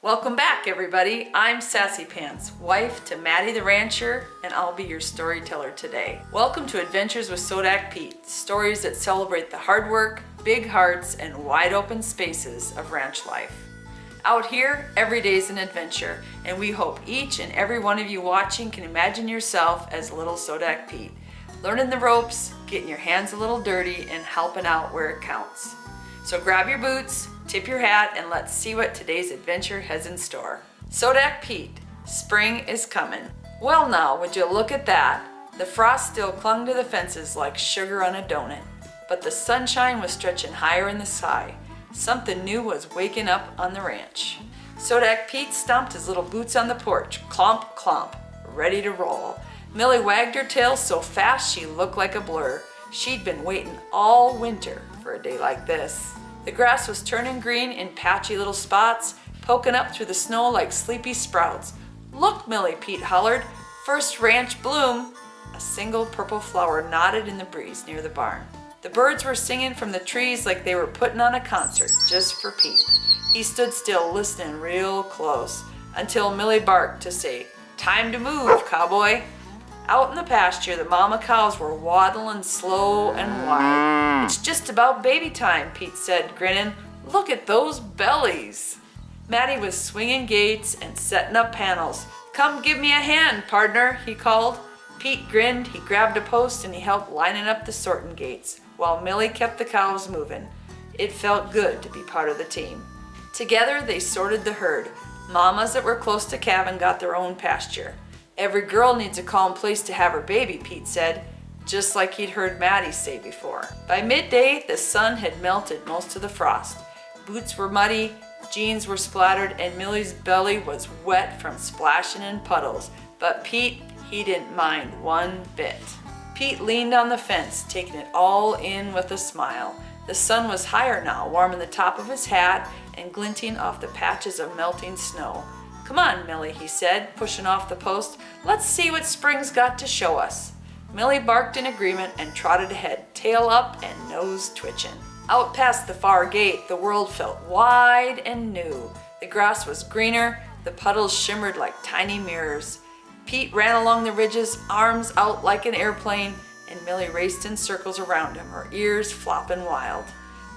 Welcome back, everybody. I'm Sassy Pants, wife to Matty the rancher, and I'll be your storyteller today. Welcome to Adventures with Sodak Pete, stories that celebrate the hard work, big hearts, and wide open spaces of ranch life. Out here, every day's an adventure, and we hope each and every one of you watching can imagine yourself as little Sodak Pete, learning the ropes, getting your hands a little dirty, and helping out where it counts. So grab your boots, tip your hat, and let's see what today's adventure has in store. Sodak Pete, spring is coming. Well now, would you look at that? The frost still clung to the fences like sugar on a donut, but the sunshine was stretching higher in the sky. Something new was waking up on the ranch. Sodak Pete stomped his little boots on the porch, clomp, clomp, ready to roll. Millie wagged her tail so fast she looked like a blur. She'd been waiting all winter for a day like this. The grass was turning green in patchy little spots, poking up through the snow like sleepy sprouts. "Look, Millie," Pete hollered, "first ranch bloom." A single purple flower nodded in the breeze near the barn. The birds were singing from the trees like they were putting on a concert just for Pete. He stood still, listening real close, until Millie barked to say, "Time to move, cowboy." Out in the pasture, the mama cows were waddling slow and wide. "It's just about baby time," Pete said, grinning. "Look at those bellies." Matty was swinging gates and setting up panels. "Come give me a hand, partner," he called. Pete grinned, he grabbed a post, and he helped lining up the sorting gates, while Millie kept the cows moving. It felt good to be part of the team. Together, they sorted the herd. Mamas that were close to calving got their own pasture. "Every girl needs a calm place to have her baby," Pete said, just like he'd heard Matty say before. By midday, the sun had melted most of the frost. Boots were muddy, jeans were splattered, and Millie's belly was wet from splashing in puddles. But Pete, he didn't mind one bit. Pete leaned on the fence, taking it all in with a smile. The sun was higher now, warming the top of his hat and glinting off the patches of melting snow. "Come on, Millie," he said, pushing off the post. "Let's see what spring's got to show us." Millie barked in agreement and trotted ahead, tail up and nose twitching. Out past the far gate, the world felt wide and new. The grass was greener, the puddles shimmered like tiny mirrors. Pete ran along the ridges, arms out like an airplane, and Millie raced in circles around him, her ears flopping wild.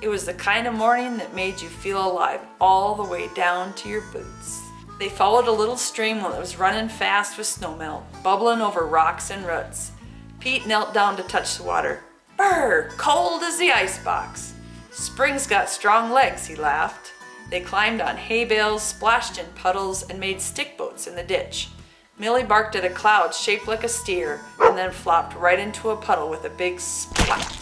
It was the kind of morning that made you feel alive all the way down to your boots. They followed a little stream that was running fast with snowmelt, bubbling over rocks and roots. Pete knelt down to touch the water. "Brr, cold as the icebox." "Spring's got strong legs," he laughed. They climbed on hay bales, splashed in puddles, and made stick boats in the ditch. Millie barked at a cloud shaped like a steer and then flopped right into a puddle with a big splat.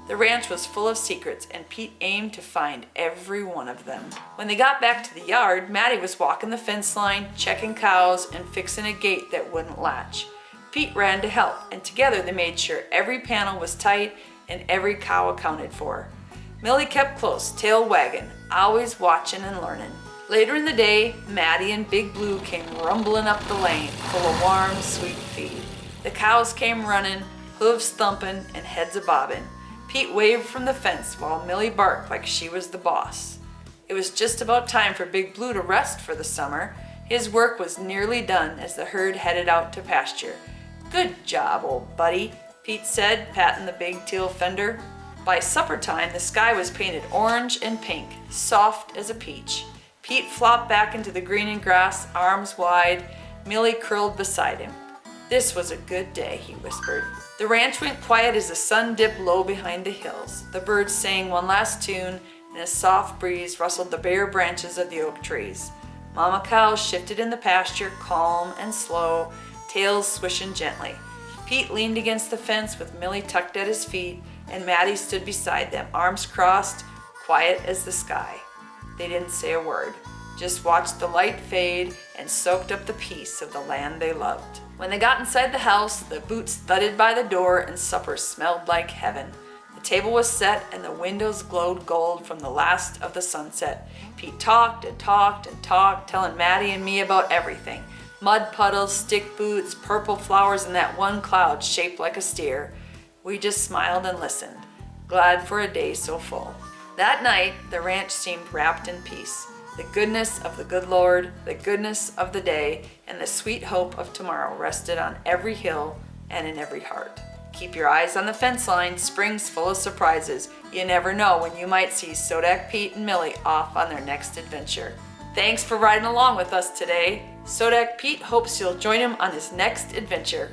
The ranch was full of secrets, and Pete aimed to find every one of them. When they got back to the yard, Matty was walking the fence line, checking cows, and fixing a gate that wouldn't latch. Pete ran to help, and together they made sure every panel was tight and every cow accounted for. Millie kept close, tail wagging, always watching and learning. Later in the day, Matty and Big Blue came rumbling up the lane, full of warm, sweet feed. The cows came running, hooves thumping, and heads a-bobbing. Pete waved from the fence while Millie barked like she was the boss. It was just about time for Big Blue to rest for the summer. His work was nearly done as the herd headed out to pasture. "Good job, old buddy," Pete said, patting the big teal fender. By supper time, the sky was painted orange and pink, soft as a peach. Pete flopped back into the green and grass, arms wide. Millie curled beside him. "This was a good day," he whispered. The ranch went quiet as the sun dipped low behind the hills. The birds sang one last tune, and a soft breeze rustled the bare branches of the oak trees. Mama cows shifted in the pasture, calm and slow, tails swishing gently. Pete leaned against the fence with Millie tucked at his feet, and Matty stood beside them, arms crossed, quiet as the sky. They didn't say a word, just watched the light fade and soaked up the peace of the land they loved. When they got inside the house, the boots thudded by the door and supper smelled like heaven. The table was set and the windows glowed gold from the last of the sunset. Pete talked and talked and talked, telling Matty and me about everything. Mud puddles, stick boots, purple flowers, and that one cloud shaped like a steer. We just smiled and listened, glad for a day so full. That night, the ranch seemed wrapped in peace. The goodness of the good Lord, the goodness of the day, and the sweet hope of tomorrow rested on every hill and in every heart. Keep your eyes on the fence line. Spring's full of surprises. You never know when you might see Sodak Pete and Millie off on their next adventure. Thanks for riding along with us today. Sodak Pete hopes you'll join him on his next adventure.